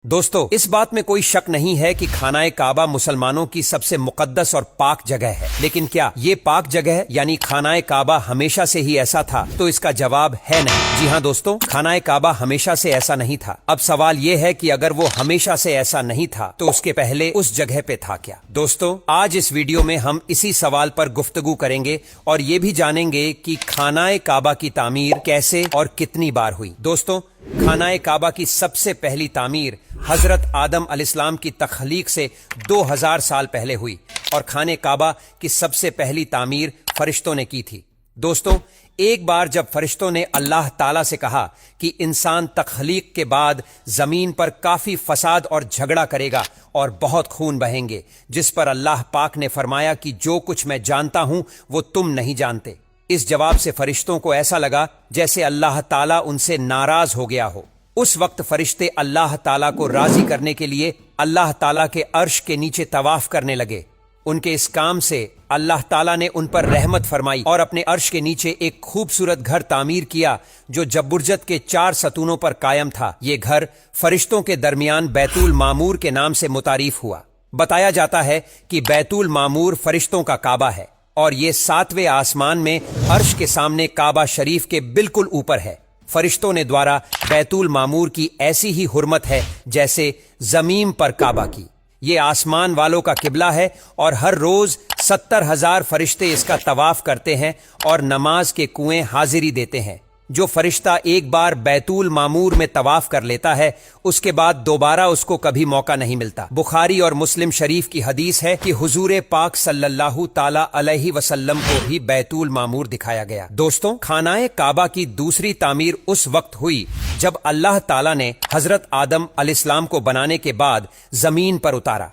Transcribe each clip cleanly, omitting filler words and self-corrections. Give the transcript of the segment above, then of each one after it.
दोस्तों, इस बात में कोई शक नहीं है कि खानाए काबा मुसलमानों की सबसे मुकद्दस और पाक जगह है। लेकिन क्या ये पाक जगह यानी खानाए काबा हमेशा से ही ऐसा था? तो इसका जवाब है नहीं। जी हाँ दोस्तों, खानाए काबा हमेशा से ऐसा नहीं था। अब सवाल ये है कि अगर वो हमेशा से ऐसा नहीं था तो उसके पहले उस जगह पे था क्या? दोस्तों, आज इस वीडियो में हम इसी सवाल पर गुफ्तगू करेंगे और ये भी जानेंगे कि खानाए काबा की तामीर कैसे और कितनी बार हुई। दोस्तों, खानाए काबा की सबसे पहली तामीर हजरत आदम अलैहिस्सलाम की तख्लीक से 2000 साल पहले हुई और खाने काबा की सबसे पहली तामीर फरिश्तों ने की थी। दोस्तों, एक बार जब फरिश्तों ने अल्लाह ताला से कहा कि इंसान तख्लीक के बाद जमीन पर काफी फसाद और झगड़ा करेगा और बहुत खून बहेंगे, जिस पर अल्लाह पाक ने फरमाया कि जो कुछ मैं जानता हूं वो तुम नहीं जानते। इस जवाब से फरिश्तों को ऐसा लगा जैसे अल्लाह ताला उनसे नाराज हो गया हो। उस वक्त फरिश्ते अल्लाह ताला को राजी करने के लिए अल्लाह ताला के अर्श के नीचे तवाफ करने लगे। उनके इस काम से अल्लाह ताला ने उन पर रहमत फरमाई और अपने अर्श के नीचे एक खूबसूरत घर तामीर किया जो जबुर्जत के 4 सतूनों पर कायम था। ये घर फरिश्तों के दरमियान बैतुल मामूर के नाम से मुतारिफ हुआ। बताया जाता है कि बैतुल मामूर फरिश्तों का काबा है और ये 7वें आसमान में अर्श के सामने काबा शरीफ के बिल्कुल ऊपर है। फरिश्तों ने द्वारा बैतुल मामूर की ऐसी ही हुर्मत है जैसे जमीन पर काबा की। ये आसमान वालों का किबला है और हर रोज 70,000 फरिश्ते इसका तवाफ करते हैं और नमाज के कुएं हाजिरी देते हैं। जो फरिश्ता एक बार बैतुल मामूर में तवाफ कर लेता है उसके बाद दोबारा उसको कभी मौका नहीं मिलता। बुखारी और मुस्लिम शरीफ की हदीस है कि हुजूर पाक सल्लल्लाहु ताला अलैहि वसल्लम को भी बैतुल मामूर दिखाया गया। दोस्तों, खानाए काबा की दूसरी तामीर उस वक्त हुई जब अल्लाह ताला ने हजरत आदम अलैहिस्सलाम को बनाने के बाद जमीन पर उतारा।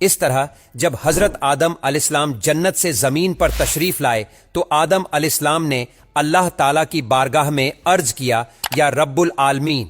इस तरह जब हजरत आदम अलैहिस्सलाम जन्नत से जमीन पर तशरीफ लाए तो आदम अलैहिस्सलाम ने अल्लाह ताला की बारगाह में अर्ज किया, या रब्बुल आलमीन,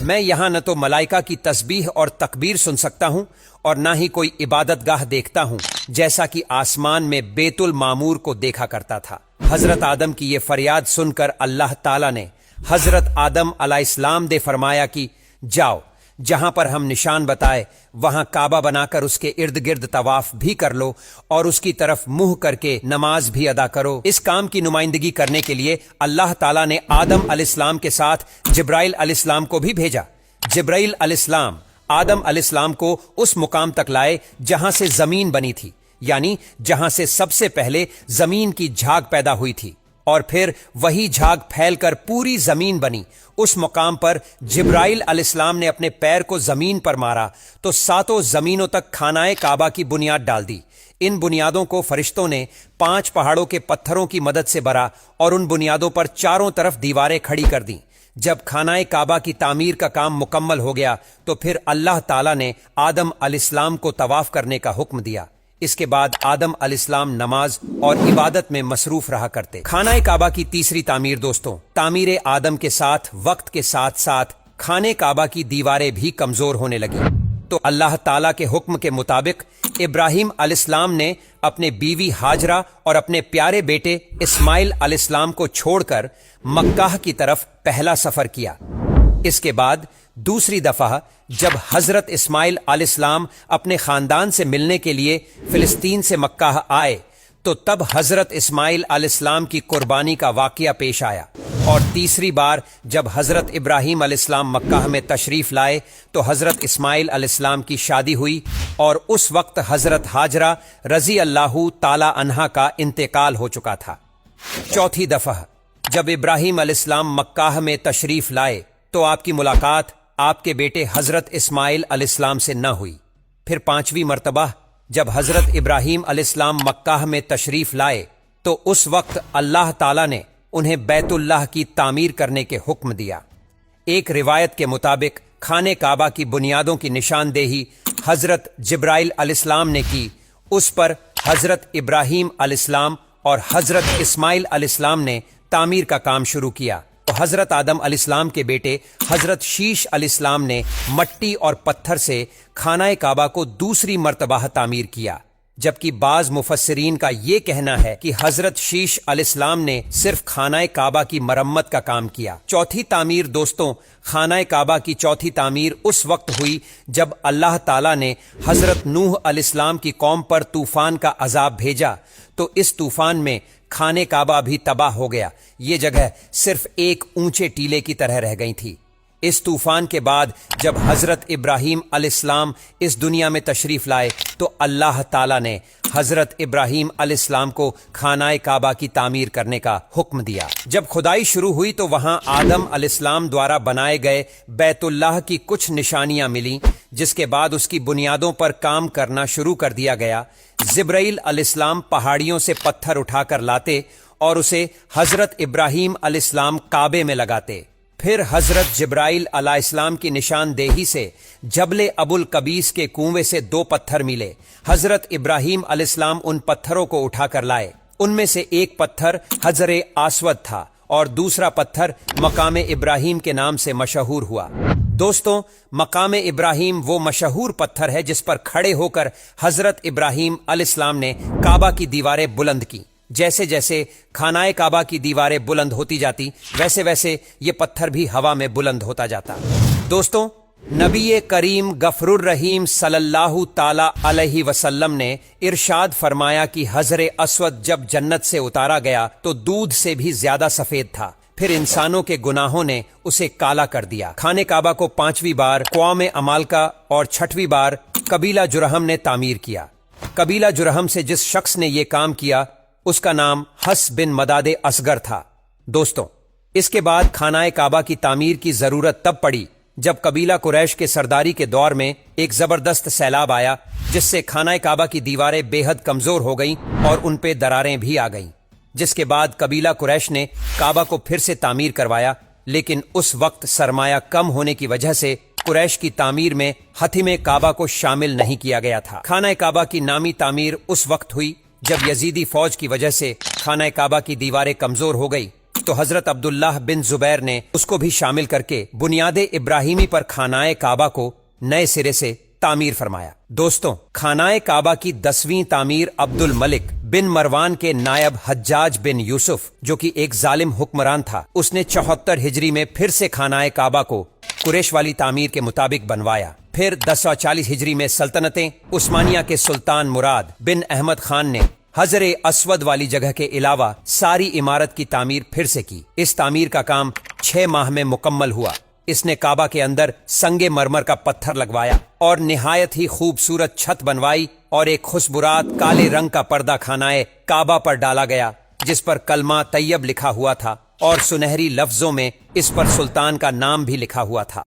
मैं यहाँ न तो मलाइका की तस्बीह और तकबीर सुन सकता हूँ और ना ही कोई इबादतगाह देखता हूँ जैसा कि आसमान में बेतुल मामूर को देखा करता था। हजरत आदम की ये फरियाद सुनकर अल्लाह ताला ने हजरत आदम अलैहिस्सलाम दे फरमाया कि जाओ, जहां पर हम निशान बताए वहां काबा बनाकर उसके इर्द गिर्द तवाफ भी कर लो और उसकी तरफ मुंह करके नमाज भी अदा करो। इस काम की नुमाइंदगी करने के लिए अल्लाह ताला ने आदम अलैहिस्सलाम के साथ जिब्राइल अलैहिस्सलाम को भी भेजा। जिब्राइल अलैहिस्सलाम आदम अलैहिस्सलाम को उस मुकाम तक लाए जहां से जमीन बनी थी, यानी जहां से सबसे पहले जमीन की झाग पैदा हुई थी और फिर वही झाग फैलकर पूरी जमीन बनी। उस मुकाम पर जिब्राइल अलैहिस्सलाम ने अपने पैर को जमीन पर मारा तो 7 जमीनों तक खानाए काबा की बुनियाद डाल दी। इन बुनियादों को फरिश्तों ने 5 पहाड़ों के पत्थरों की मदद से भरा और उन बुनियादों पर चारों तरफ दीवारें खड़ी कर दी। जब खानाए काबा की तामीर का काम मुकम्मल हो गया तो फिर अल्लाह ताला ने आदम अलैहिस्सलाम को तवाफ करने का हुक्म दिया। इसके बाद आदम अलैहिस्सलाम नमाज और इबादत में मसरूफ रहा करते। खानाए काबा की तीसरी तामीर दोस्तों, तामीर आदम के साथ वक्त के साथ साथ खाने काबा की दीवारें भी कमजोर होने लगी तो अल्लाह ताला के हुक्म के मुताबिक इब्राहिम अलैहिस्सलाम ने अपने बीवी हाजरा और अपने प्यारे बेटे इस्माइल अलैहिस्सलाम को छोड़कर मक्का की तरफ पहला सफर किया। इसके बाद दूसरी दफा जब हजरत इस्माइल अलैहिस्सलाम अपने खानदान से मिलने के लिए फिलिस्तीन से मक्का आए तो तब हजरत इस्माइल अलैहिस्सलाम की कुर्बानी का वाकया पेश आया। और तीसरी बार जब हजरत इब्राहिम अलैहिस्सलाम मक्का में तशरीफ लाए तो हजरत इस्माइल अलैहिस्सलाम की शादी हुई और उस वक्त हजरत हाजरा रजी अल्लाहु ताला अन्हा का इंतकाल हो चुका था। चौथी दफा जब इब्राहिम अलैहिस्सलाम मक्का में तशरीफ लाए तो आपकी मुलाकात आपके बेटे हजरत इस्माइल अलैहिस्सलाम से न हुई। फिर 5वीं मर्तबा जब हजरत इब्राहिम अलैहिस्सलाम मक्का में तशरीफ लाए तो उस वक्त अल्लाह ताला ने उन्हें बैतुल्लाह की तामीर करने के हुक्म दिया। एक रिवायत के मुताबिक खाने काबा की बुनियादों की निशानदेही हजरत जिब्राइल अलैहिस्सलाम ने की। उस पर हजरत इब्राहिम अलैहिस्सलाम और हजरत इस्माइल अलैहिस्सलाम ने तामीर का काम शुरू किया तो हजरत आदम अलैहिस्सलाम के बेटे हजरत शीश अलैहिस्सलाम ने मट्टी और पत्थर से खानाए काबा को दूसरी मर्तबा तामीर किया। جبکہ بعض مفسرین کا یہ کہنا ہے کہ حضرت شیش علیہ السلام نے صرف خانہ کعبہ کی مرمت کا کام کیا۔ چوتھی تعمیر دوستوں، خانہ کعبہ کی چوتھی تعمیر اس وقت ہوئی جب اللہ تعالیٰ نے حضرت نوح علیہ السلام کی قوم پر طوفان کا عذاب بھیجا، تو اس طوفان میں خانہ کعبہ بھی تباہ ہو گیا۔ یہ جگہ صرف ایک اونچے ٹیلے کی طرح رہ گئی تھی۔ اس طوفان کے بعد جب حضرت ابراہیم علیہ السلام اس دنیا میں تشریف لائے تو اللہ تعالیٰ نے حضرت ابراہیم علیہ السلام کو خانہ کعبہ کی تعمیر کرنے کا حکم دیا۔ جب کھدائی شروع ہوئی تو وہاں آدم علیہ السلام دوارا بنائے گئے بیت اللہ کی کچھ نشانیاں ملیں، جس کے بعد اس کی بنیادوں پر کام کرنا شروع کر دیا گیا۔ جبرائیل علیہ السلام پہاڑیوں سے پتھر اٹھا کر لاتے اور اسے حضرت ابراہیم علیہ السلام کعبے میں لگاتے۔ پھر حضرت جبرائیل علیہ السلام کی نشاندہی سے جبل ابو القبیس کے کنویں سے 2 پتھر ملے۔ حضرت ابراہیم علیہ السلام ان پتھروں کو اٹھا کر لائے۔ ان میں سے ایک پتھر حجر اسود تھا اور دوسرا پتھر مقام ابراہیم کے نام سے مشہور ہوا۔ دوستوں، مقام ابراہیم وہ مشہور پتھر ہے جس پر کھڑے ہو کر حضرت ابراہیم علیہ السلام نے کعبہ کی دیواریں بلند کی۔ جیسے جیسے خانہ کعبہ کی دیواریں بلند ہوتی جاتی، ویسے ویسے یہ پتھر بھی ہوا میں بلند ہوتا جاتا۔ دوستوں، نبی کریم غفور الرحیم صلی اللہ تعالی علیہ وسلم نے ارشاد فرمایا کہ حجر اسود جب جنت سے اتارا گیا تو دودھ سے بھی زیادہ سفید تھا، پھر انسانوں کے گناہوں نے اسے کالا کر دیا۔ خانہ کعبہ کو 5ویں بار قوم عمالقہ اور 6ویں بار قبیلہ جرہم نے تعمیر کیا۔ قبیلہ جرہم سے جس شخص نے یہ کام کیا اس کا نام حس بن مداد اصغر تھا۔ دوستوں، اس کے بعد خانہ کعبہ کی تعمیر کی ضرورت تب پڑی جب قبیلہ قریش کے سرداری کے دور میں ایک زبردست سیلاب آیا، جس سے خانہ کعبہ کی دیواریں بے حد کمزور ہو گئیں اور ان پہ دراریں بھی آ گئیں، جس کے بعد قبیلہ قریش نے کعبہ کو پھر سے تعمیر کروایا، لیکن اس وقت سرمایہ کم ہونے کی وجہ سے قریش کی تعمیر میں حتم کعبہ کو شامل نہیں کیا گیا تھا۔ خانہ کعبہ کی نامی تعمیر اس وقت ہوئی جب یزیدی فوج کی وجہ سے خانہ کعبہ کی دیواریں کمزور ہو گئی، تو حضرت عبداللہ بن زبیر نے اس کو بھی شامل کر کے بنیاد ابراہیمی پر خانہ کعبہ کو نئے سرے سے تعمیر فرمایا۔ دوستوں، خانہ کعبہ کی 10ویں تعمیر عبد الملک بن مروان کے نائب حجاج بن یوسف، جو کہ ایک ظالم حکمران تھا، اس نے 74 ہجری میں پھر سے خانہ کعبہ کو قریش والی تعمیر کے مطابق بنوایا۔ پھر 1040 ہجری میں سلطنت عثمانیہ کے سلطان مراد بن احمد خان نے حجر اسود والی جگہ کے علاوہ ساری عمارت کی تعمیر پھر سے کی۔ اس تعمیر کا کام 6 ماہ میں مکمل ہوا۔ اس نے کعبہ کے اندر سنگ مرمر کا پتھر لگوایا اور نہایت ہی خوبصورت چھت بنوائی اور ایک خوشبورات کالے رنگ کا پردہ خانہ کعبہ پر ڈالا گیا، جس پر کلمہ طیب لکھا ہوا تھا اور سنہری لفظوں میں اس پر سلطان کا نام بھی لکھا ہوا تھا۔